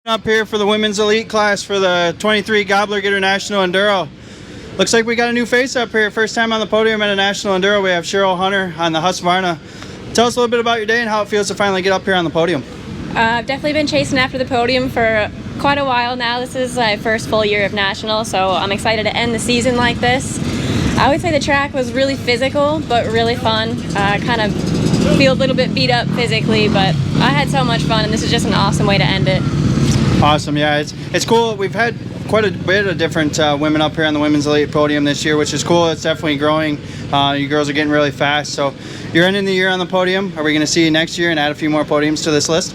Up here for the women's elite class for the 23 Gobbler International Enduro. Looks like we got a new face up here. First time on the podium at a national Enduro. We have Cheryl Hunter on the Husqvarna. Tell us a little bit about your day and how it feels to finally get up here on the podium. I've definitely been chasing after the podium for quite a while now. This is my first full year of national, so I'm excited to end the season like this. I would say the track was really physical, but really fun. Kind of feel a little bit beat up physically, but I had so much fun, and this is just an awesome way to end it. Awesome, yeah, it's cool. We've had quite a bit of different women up here on the women's elite podium this year, which is cool. It's definitely growing. You girls are getting really fast. So you're ending the year on the podium. Are we going to see you next year and add a few more podiums to this list?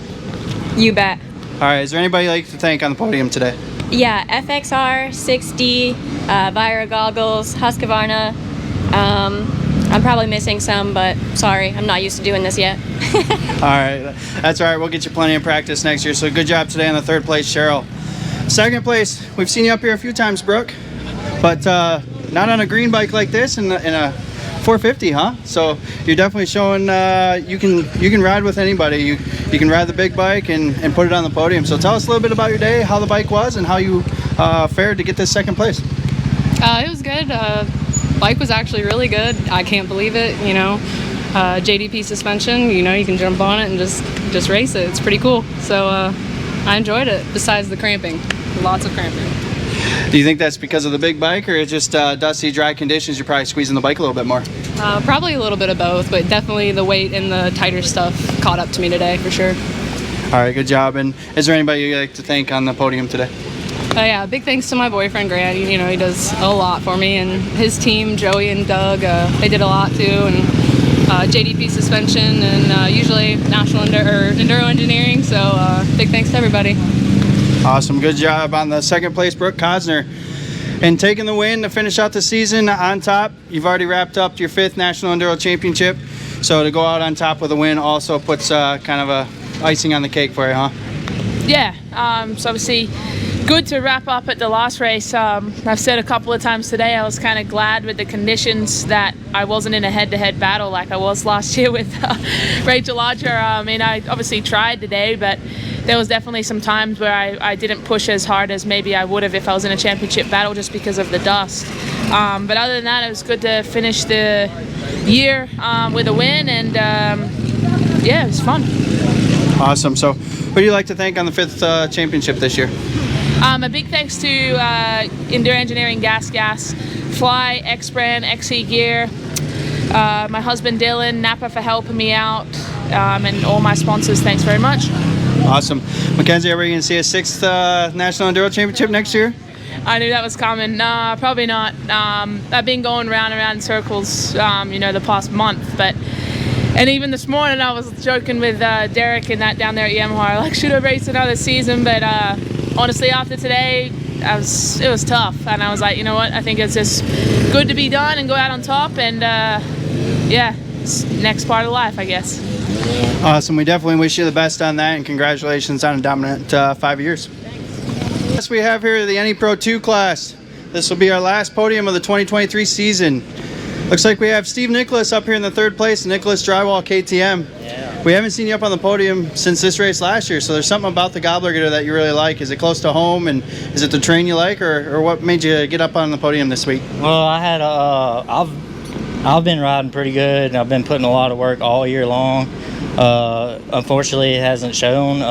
You bet. All right, is there anybody you'd like to thank on the podium today? Yeah, FXR, 6D, Vira Goggles, Husqvarna. I'm probably missing some, but sorry, I'm not used to doing this yet. All right, that's all right. We'll get you plenty of practice next year. So good job today on the third place, Cheryl. Second place, we've seen you up here a few times, Brooke, but not on a green bike like this in a 450, huh? So you're definitely showing you can ride with anybody. You can ride the big bike and put it on the podium. So tell us a little bit about your day, how the bike was, and how you fared to get this second place. It was good. Bike was actually really good. I can't believe it, you know. JDP suspension, you know, you can jump on it and just race it. It's pretty cool. So I enjoyed it, besides the cramping. Lots of cramping. Do you think that's because of the big bike, or just dusty, dry conditions, you're probably squeezing the bike a little bit more? Probably a little bit of both, but definitely the weight and the tighter stuff caught up to me today, for sure. All right, good job. And is there anybody you'd like to thank on the podium today? Yeah, big thanks to my boyfriend, Grant. You know, he does a lot for me, and his team, Joey and Doug, they did a lot too, and JDP suspension, and usually National Enduro Engineering, so big thanks to everybody. Awesome, good job on the second place, Brooke Cosner. And taking the win to finish out the season on top. You've already wrapped up your 5th National Enduro Championship, so to go out on top with a win also puts kind of a icing on the cake for you, huh? Yeah, so obviously good to wrap up at the last race. I've said a couple of times today I was kind of glad with the conditions that I wasn't in a head-to-head battle like I was last year with Rachel Archer. I mean, I obviously tried today, but there was definitely some times where I didn't push as hard as maybe I would have if I was in a championship battle just because of the dust. But other than that, it was good to finish the year with a win, and yeah, it was fun. Awesome. So who do you like to thank on the 5th championship this year? A big thanks to Enduro Engineering Gas, Fly, X-Brand, XE Gear, my husband Dylan, Napa for helping me out, and all my sponsors. Thanks very much. Awesome. Mackenzie, are we going to see a 6th National Enduro Championship next year? I knew that was coming. Nah, probably not. I've been going round and round in circles, you know, the past month, and even this morning I was joking with Derek and that down there at Yamaha, like, should I race another season? But honestly, after today, it was tough, and I was like, you know what, I think it's just good to be done and go out on top, and yeah, it's next part of life, I guess. Awesome. We definitely wish you the best on that, and congratulations on a dominant 5 years. Next we have here the NE Pro2 class. This will be our last podium of the 2023 season. Looks like we have Steve Nicholas up here in the 3rd place, Nicholas Drywall KTM. Yeah. We haven't seen you up on the podium since this race last year, so there's something about the Gobbler that you really like. Is it close to home, and is it the train you like, or what made you get up on the podium this week? Well, I had I've been riding pretty good, and I've been putting a lot of work all year long. Unfortunately, it hasn't shown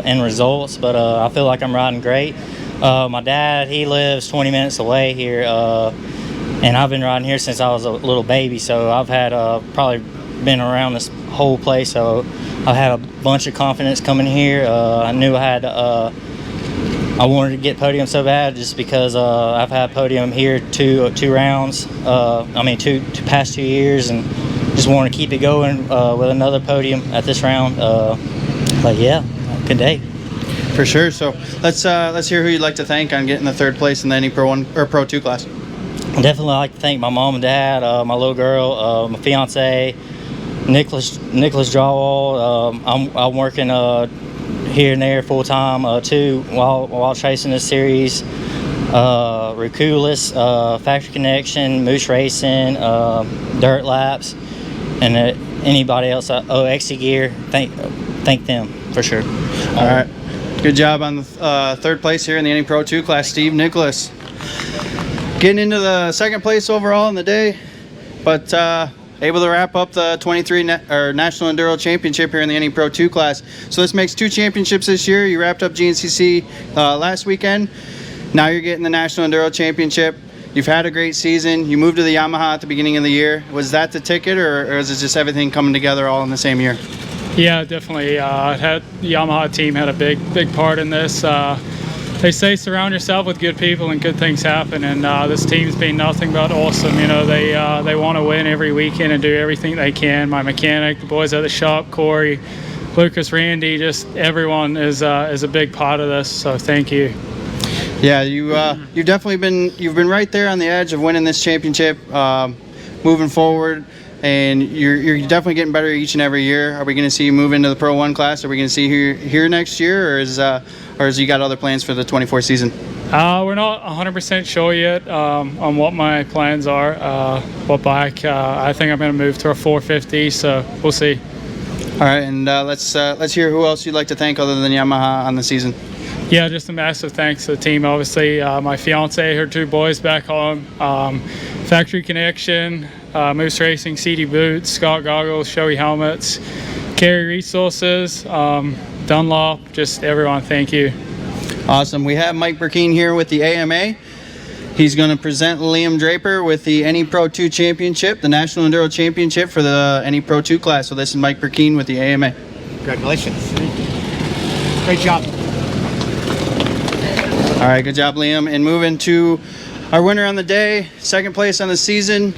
in results, but I feel like I'm riding great. My dad, he lives 20 minutes away here, and I've been riding here since I was a little baby, so I've had probably been around this whole place, so I had a bunch of confidence coming here. I knew I wanted to get podium so bad just because I've had podium here two rounds, past 2 years, and just wanted to keep it going with another podium at this round. But yeah, good day. For sure. So let's hear who you'd like to thank on getting the 3rd place in the NE Pro1 or Pro2 class. I definitely like to thank my mom and dad, my little girl, my fiance, Nicholas Drawall. I'm working here and there full time too while chasing this series. Reculis, Factory Connection, Moose Racing, Dirt Laps, and anybody else. XE Gear. Thank them for sure. All right. Good job on the third place here in the NE Pro 2 class, Steve Nicholas. Getting into the second place overall in the day, but able to wrap up the 23 National Enduro Championship here in the NE Pro 2 class. So this makes 2 championships this year. You wrapped up GNCC last weekend. Now you're getting the National Enduro Championship. You've had a great season. You moved to the Yamaha at the beginning of the year. Was that the ticket, or is it just everything coming together all in the same year? Yeah, definitely. The Yamaha team had a big part in this. They say surround yourself with good people and good things happen, and this team's been nothing but awesome. You know, they want to win every weekend and do everything they can. My mechanic, the boys at the shop, Corey, Lucas, Randy, just everyone is a big part of this. So thank you. Yeah, you've definitely been right there on the edge of winning this championship, moving forward, and you're definitely getting better each and every year. Are we going to see you move into the Pro 1 class? Are we going to see you here next year, or is you got other plans for the 24 season? We're not 100% sure yet on what my plans are. What bike? I think I'm going to move to a 450, so we'll see. All right, and let's hear who else you'd like to thank other than Yamaha on the season. Yeah, just a massive thanks to the team. Obviously, my fiance, her 2 boys back home, Factory Connection, Moose Racing, CD Boots, Scott Goggles, Shoei Helmets, Carry Resources, Dunlop, just everyone, thank you. Awesome. We have Mike Burkeen here with the AMA. He's going to present Liam Draper with the NE Pro 2 Championship, the National Enduro Championship for the NE Pro 2 class. So this is Mike Burkeen with the AMA. Congratulations. Great job. All right, good job, Liam. And moving to our winner on the day, second place on the season.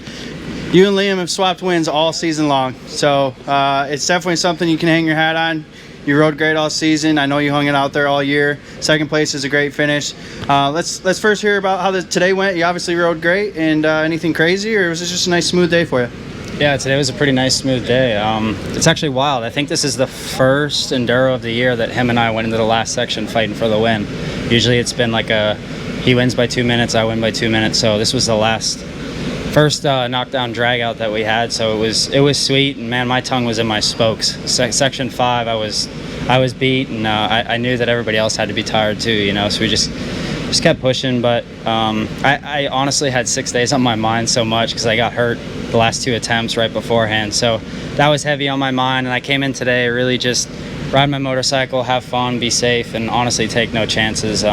You and Liam have swapped wins all season long. So it's definitely something you can hang your hat on. You rode great all season. I know you hung it out there all year. Second place is a great finish. Let's first hear about how today went. You obviously rode great, and anything crazy, or was it just a nice smooth day for you? Yeah, today was a pretty nice smooth day. It's actually wild. I think this is the first Enduro of the year that him and I went into the last section fighting for the win. Usually it's been like he wins by 2 minutes, I win by 2 minutes. So this was the first knockdown drag out that we had. So it was sweet, and man, my tongue was in my spokes. Section 5, I was beat, and I knew that everybody else had to be tired too. You know, so we just kept pushing. But I honestly had 6 days on my mind so much because I got hurt the last 2 attempts right beforehand. So that was heavy on my mind, and I came in today really just ride my motorcycle, have fun, be safe, and honestly take no chances.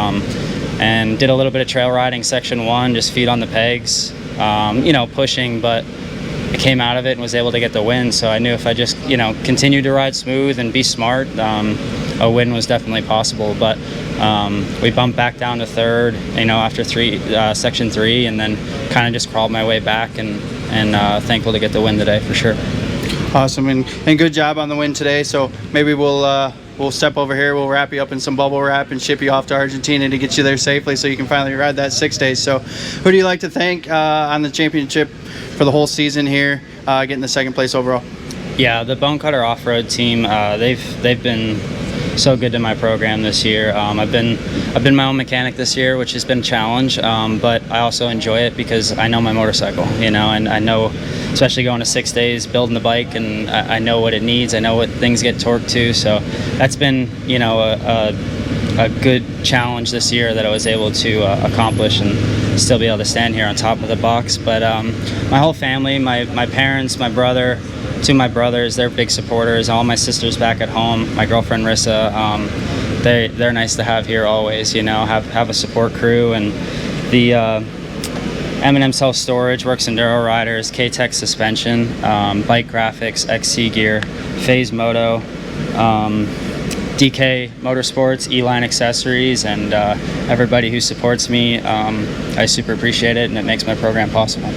And did a little bit of trail riding section 1, just feet on the pegs, you know, pushing, but I came out of it and was able to get the win. So I knew if I just, you know, continued to ride smooth and be smart, a win was definitely possible. But we bumped back down to 3rd, you know, after section 3, and then kind of just crawled my way back, and thankful to get the win today for sure. Awesome, and good job on the win today. So maybe we'll step over here, we'll wrap you up in some bubble wrap and ship you off to Argentina to get you there safely so you can finally ride that 6 days. So who do you like to thank on the championship for the whole season here, getting the second place overall? Yeah, the Bonecutter Off-Road team, they've been so good to my program this year. I've been my own mechanic this year, which has been a challenge, but I also enjoy it because I know my motorcycle, you know, and I know, especially going to 6 days building the bike, and I know what it needs. I know what things get torqued to, so that's been, you know, a good challenge this year that I was able to accomplish and still be able to stand here on top of the box. But my whole family, my parents, my brother, 2 of my brothers, they're big supporters. All my sisters back at home, my girlfriend Rissa, they're nice to have here always, you know, have a support crew. And the M&M Self Storage, Works Enduro Riders, K-Tech Suspension, Bike Graphics, XC Gear, Phase Moto, DK Motorsports, E-Line Accessories, and everybody who supports me. I super appreciate it, and it makes my program possible.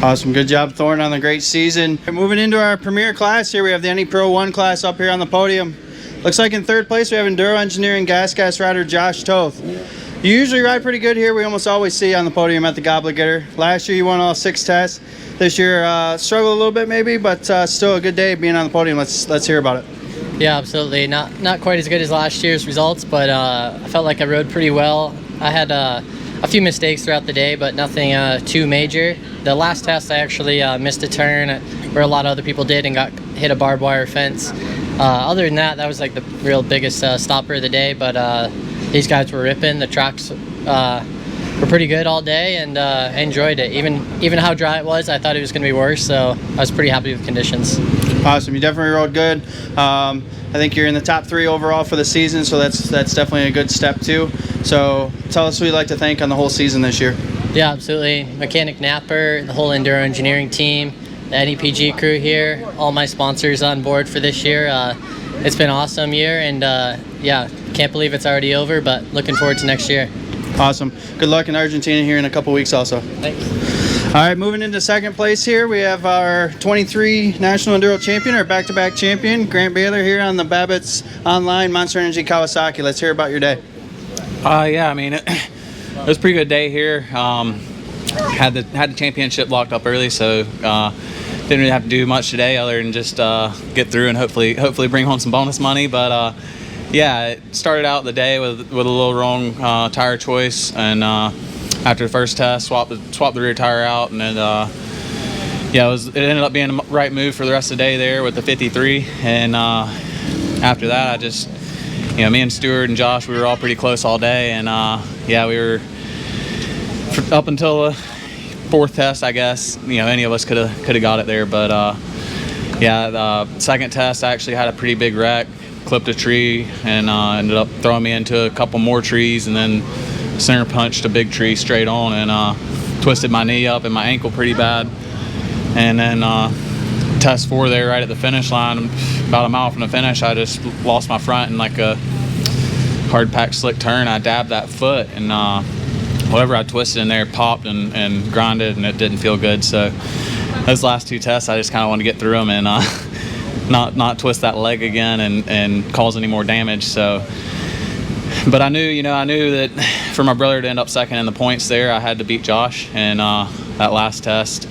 Awesome. Good job, Thorne, on the great season. Moving into our premier class here, we have the NE Pro1 class up here on the podium. Looks like in 3rd place we have Enduro Engineering gas rider Josh Toth. You usually ride pretty good here. We almost always see you on the podium at the Gobbler Getter. Last year you won all 6 tests. This year struggled a little bit maybe, but still a good day being on the podium. Let's hear about it. Yeah, absolutely. Not quite as good as last year's results, but I felt like I rode pretty well. I had a few mistakes throughout the day, but nothing too major. The last test I actually missed a turn where a lot of other people did and got hit a barbed wire fence. Other than that, that was like the real biggest stopper of the day. But these guys were ripping. The tracks were pretty good all day, and I enjoyed it. Even how dry it was, I thought it was going to be worse. So I was pretty happy with the conditions. Awesome. You definitely rode good. I think you're in the top 3 overall for the season, so that's definitely a good step too. So tell us who you'd like to thank on the whole season this year. Yeah, absolutely. Mechanic Napper, the whole Enduro engineering team, the NEPG crew here, all my sponsors on board for this year. It's been an awesome year, and yeah, can't believe it's already over, but looking forward to next year. Awesome. Good luck in Argentina here in a couple weeks also. Thanks. All right, moving into second place here, we have our 23 National Enduro Champion, our back-to-back champion, Grant Baylor here on the Babbitt's Online Monster Energy Kawasaki. Let's hear about your day. Yeah, I mean, it was a pretty good day here. Had the championship locked up early, so didn't really have to do much today other than just get through and hopefully bring home some bonus money. But yeah, it started out the day with a little wrong tire choice, and after the first test, swapped the rear tire out, and then yeah, it ended up being the right move for the rest of the day there with the 53. And after that, I just, me and Stuart and Josh, we were all pretty close all day, and yeah, we were up until the 4th test, I guess. Any of us could have got it there, but yeah, the second test, I actually had a pretty big wreck, clipped a tree, and ended up throwing me into a couple more trees, and then center punched a big tree straight on, and twisted my knee up and my ankle pretty bad. And then test 4 there right at the finish line, about a mile from the finish, I just lost my front in like a hard packed slick turn. I dabbed that foot, and whatever I twisted in there popped and grinded, and it didn't feel good. So those last 2 tests, I just kind of wanted to get through them and not twist that leg again and cause any more damage. So, but I knew that for my brother to end up second in the points there, I had to beat Josh. And that last test,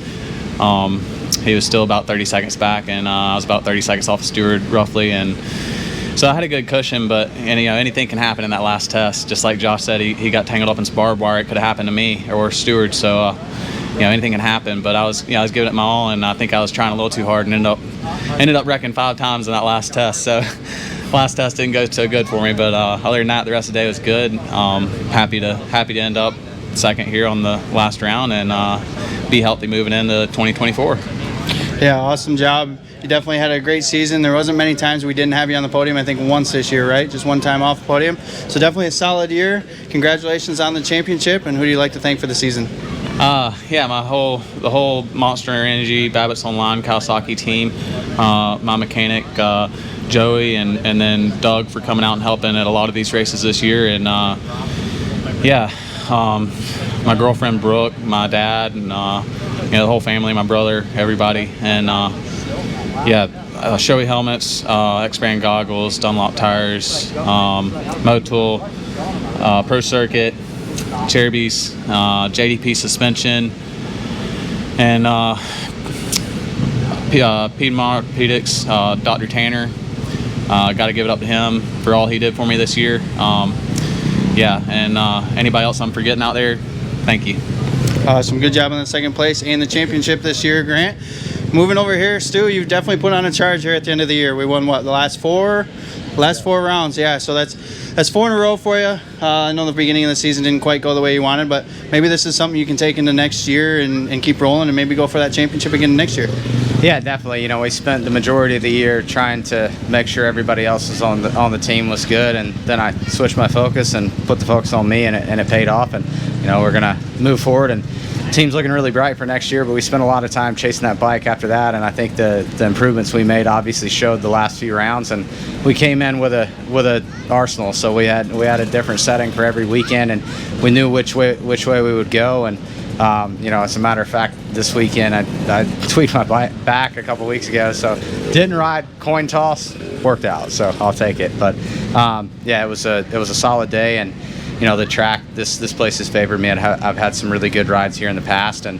he was still about 30 seconds back, and I was about 30 seconds off of Stewart roughly. And so I had a good cushion, but anything can happen in that last test. Just like Josh said, he got tangled up in some barbed wire. It could have happened to me or Stewart. So anything can happen. But I was giving it my all, and I think I was trying a little too hard and ended up wrecking 5 times in that last test. So last test didn't go so good for me. But other than that, the rest of the day was good. Happy to end up second here on the last round and be healthy moving into 2024. Yeah, awesome job. You definitely had a great season. There wasn't many times we didn't have you on the podium. I think once this year, right? Just one time off the podium. So definitely a solid year. Congratulations on the championship. And who do you like to thank for the season? Yeah, the whole Monster Energy Babbitt's Online Kawasaki team, my mechanic Joey, and then Doug for coming out and helping at a lot of these races this year. And yeah, my girlfriend Brooke, my dad, and the whole family, my brother, everybody. And yeah, Shoei helmets, X-Brand goggles, Dunlop tires, Motul, Pro Circuit, Cherubies, JDP suspension, and Piedmont Orthopedics, Dr. Tanner. Got to give it up to him for all he did for me this year. Yeah, and anybody else I'm forgetting out there, thank you. Awesome. Good job on the second place and the championship this year, Grant. Moving over here, Stu, you've definitely put on a charge here at the end of the year. We won, what, the last four rounds? Yeah, so that's 4 in a row for you. I know the beginning of the season didn't quite go the way you wanted, but maybe this is something you can take into next year and keep rolling and maybe go for that championship again next year. Yeah, definitely. We spent the majority of the year trying to make sure everybody else was on the team was good, and then I switched my focus and put the focus on me, and it paid off. And we're gonna move forward, and the team's looking really bright for next year. But we spent a lot of time chasing that bike after that, and I think the improvements we made obviously showed the last few rounds. And we came in with a arsenal, so we had a different setting for every weekend, and we knew which way we would go. And as a matter of fact, this weekend I tweaked my back a couple weeks ago, so didn't ride, coin toss, worked out, so I'll take it. But yeah, it was a solid day, and the track, this place has favored me. I've had some really good rides here in the past, and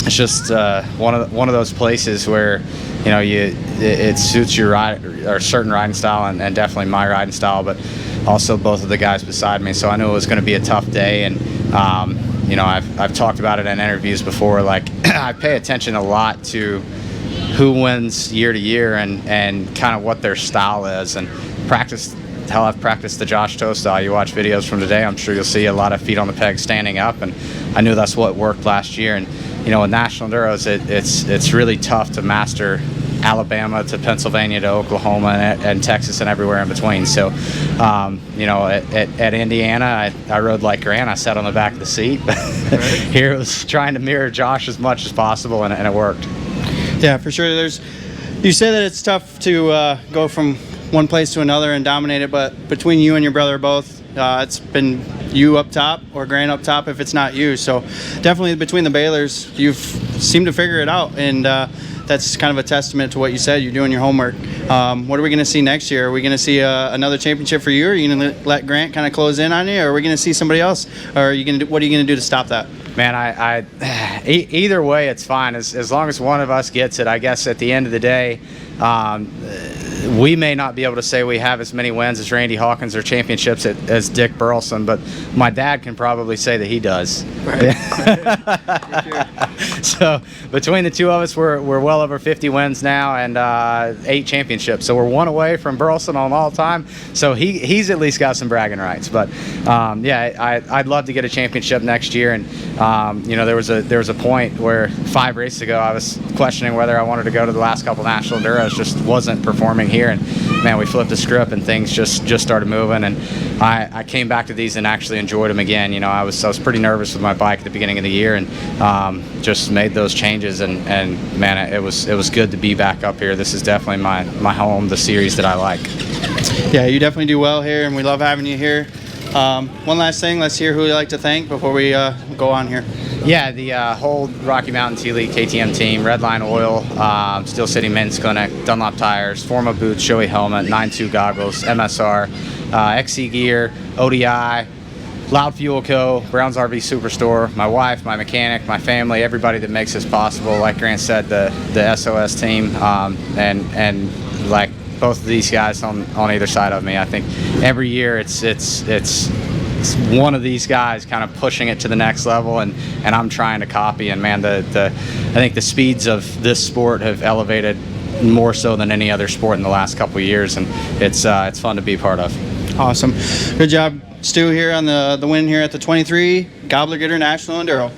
it's just one of those places where it suits your ride or certain riding style, and definitely my riding style, but also both of the guys beside me. So I knew it was going to be a tough day, and I've talked about it in interviews before. Like I pay attention a lot to who wins year to year and kind of what their style is, and practice. Hell, I've practiced the Josh Toe style. You watch videos from today, I'm sure you'll see a lot of feet on the peg standing up, and I knew that's what worked last year. And you know, with national enduros, it's really tough to master Alabama to Pennsylvania to Oklahoma and Texas and everywhere in between. So, you know, at Indiana, I rode like Grant. I sat on the back of the seat. Here it was trying to mirror Josh as much as possible, and it worked. Yeah, for sure. You say that it's tough to go from one place to another and dominate it, but between you and your brother both, it's been you up top or Grant up top if it's not you. So definitely between the Baylors, you've seemed to figure it out, and that's kind of a testament to what you said. You're doing your homework. What are we going to see next year? Are we going to see another championship for you? Or are you going to let Grant kind of close in on you? Or are we going to see somebody else? Or are you going to what are you going to do to stop that? Man, either way, it's fine. As long as one of us gets it, I guess at the end of the day, we may not be able to say we have as many wins as Randy Hawkins or championships as Dick Burleson, but my dad can probably say that he does. Right. So between the two of us, we're well over 50 wins now and 8 championships. So we're one away from Burleson on all time. So he's at least got some bragging rights. But yeah, I'd love to get a championship next year. And you know, there was a point where 5 races ago I was questioning whether I wanted to go to the last couple national enduros. Just wasn't performing here, and man, we flipped the script and things just started moving. And I came back to these and actually enjoyed them again. You know, I was pretty nervous with my bike at the beginning of the year, and just made those changes. And man, it was good to be back up here. This is definitely my home, the series that I like. Yeah, you definitely do well here, and we love having you here. One last thing, let's hear who you'd like to thank before we go on here. Yeah, the whole Rocky Mountain T-League KTM team, Redline Oil, Steel City Men's Clinic, Dunlop Tires, Forma Boots, Shoei Helmet, 9.2 Goggles, MSR, XC Gear, ODI, Loud Fuel Co., Brown's RV Superstore, my wife, my mechanic, my family, everybody that makes this possible. Like Grant said, the SOS team, and like both of these guys on either side of me. I think every year it's one of these guys kind of pushing it to the next level, and I'm trying to copy. And man, I think the speeds of this sport have elevated more so than any other sport in the last couple of years, and it's fun to be part of. Awesome. Good job, Stu, here on the win here at the 23 Gobbler International Enduro.